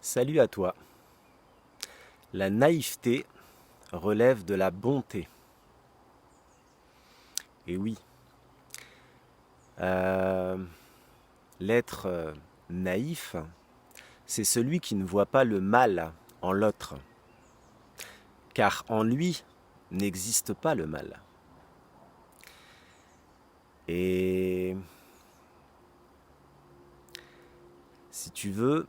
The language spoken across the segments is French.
Salut à toi. La naïveté relève de la bonté. Et oui, euh, l'être naïf, c'est celui qui ne voit pas le mal en l'autre, car en lui n'existe pas le mal. Et si tu veux,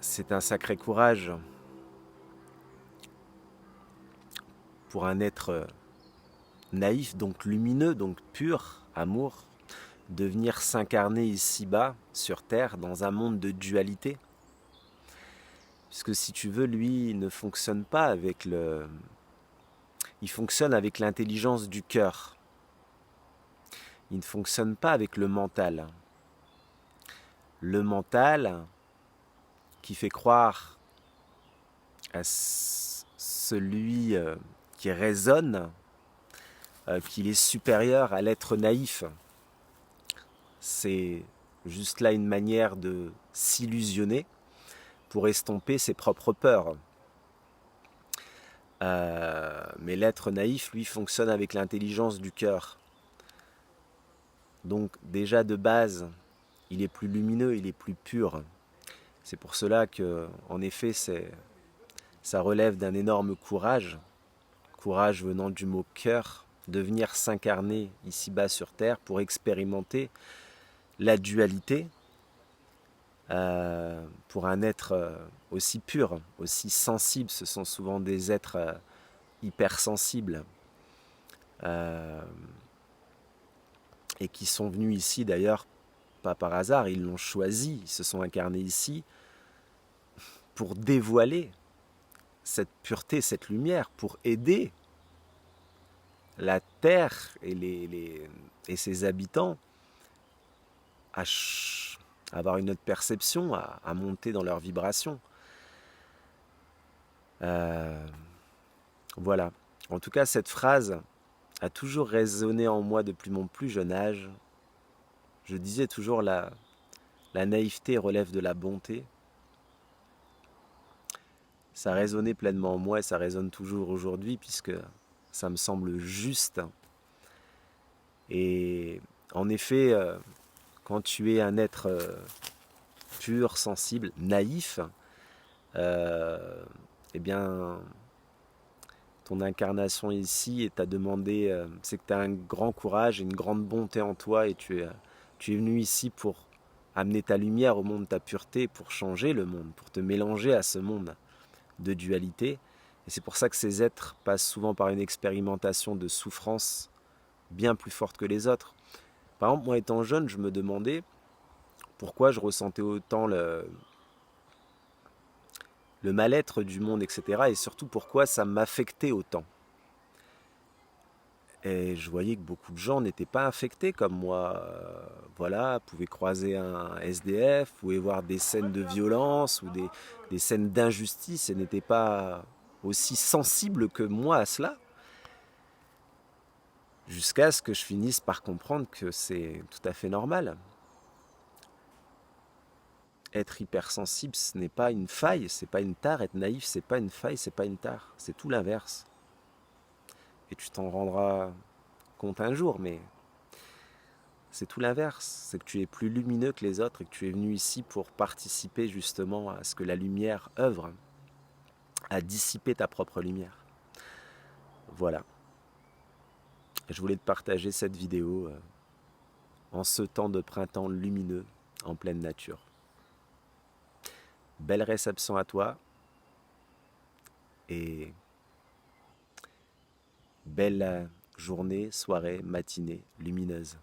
c'est un sacré courage pour un être naïf, donc lumineux, donc pur, amour, de venir s'incarner ici-bas, sur Terre, dans un monde de dualité. Puisque si tu veux, lui, il ne fonctionne pas avec le... Il fonctionne avec l'intelligence du cœur. Il ne fonctionne pas avec le mental. Le mental qui fait croire à celui qui raisonne qu'il est supérieur à l'être naïf. C'est juste là une manière de s'illusionner pour estomper ses propres peurs. Mais l'être naïf, lui, fonctionne avec l'intelligence du cœur. Donc déjà de base, il est plus lumineux, il est plus pur. C'est pour cela que, en effet, ça relève d'un énorme courage, courage venant du mot cœur, de venir s'incarner ici-bas sur Terre pour expérimenter la dualité pour un être aussi pur, aussi sensible. Ce sont souvent des êtres hypersensibles et qui sont venus ici d'ailleurs pas par hasard, ils l'ont choisi, ils se sont incarnés ici pour dévoiler cette pureté, cette lumière, pour aider la Terre et ses habitants à avoir une autre perception, à monter dans leur vibration. Voilà. En tout cas, cette phrase a toujours résonné en moi depuis mon plus jeune âge. Je disais toujours la naïveté relève de la bonté. Ça résonnait pleinement en moi et ça résonne toujours aujourd'hui puisque ça me semble juste. Et en effet, quand tu es un être pur, sensible, naïf, eh bien, ton incarnation ici et t'a demandé, c'est que tu as un grand courage et une grande bonté en toi et tu es venu ici pour amener ta lumière au monde, ta pureté, pour changer le monde, pour te mélanger à ce monde de dualité. Et c'est pour ça que ces êtres passent souvent par une expérimentation de souffrance bien plus forte que les autres. Par exemple, moi étant jeune, je me demandais pourquoi je ressentais autant le mal-être du monde, etc. Et surtout pourquoi ça m'affectait autant. Et je voyais que beaucoup de gens n'étaient pas affectés comme moi. Voilà, pouvaient croiser un SDF, pouvaient voir des scènes de violence ou des scènes d'injustice et n'étaient pas aussi sensibles que moi à cela. Jusqu'à ce que je finisse par comprendre que c'est tout à fait normal. Être hypersensible, ce n'est pas une faille, c'est pas une tare. Être naïf, c'est pas une faille, c'est pas une tare. C'est tout l'inverse. Et tu t'en rendras compte un jour, mais c'est tout l'inverse. C'est que tu es plus lumineux que les autres et que tu es venu ici pour participer justement à ce que la lumière œuvre, à dissiper ta propre lumière. Voilà. Je voulais te partager cette vidéo en ce temps de printemps lumineux en pleine nature. Belle réception à toi et belle journée, soirée, matinée lumineuse.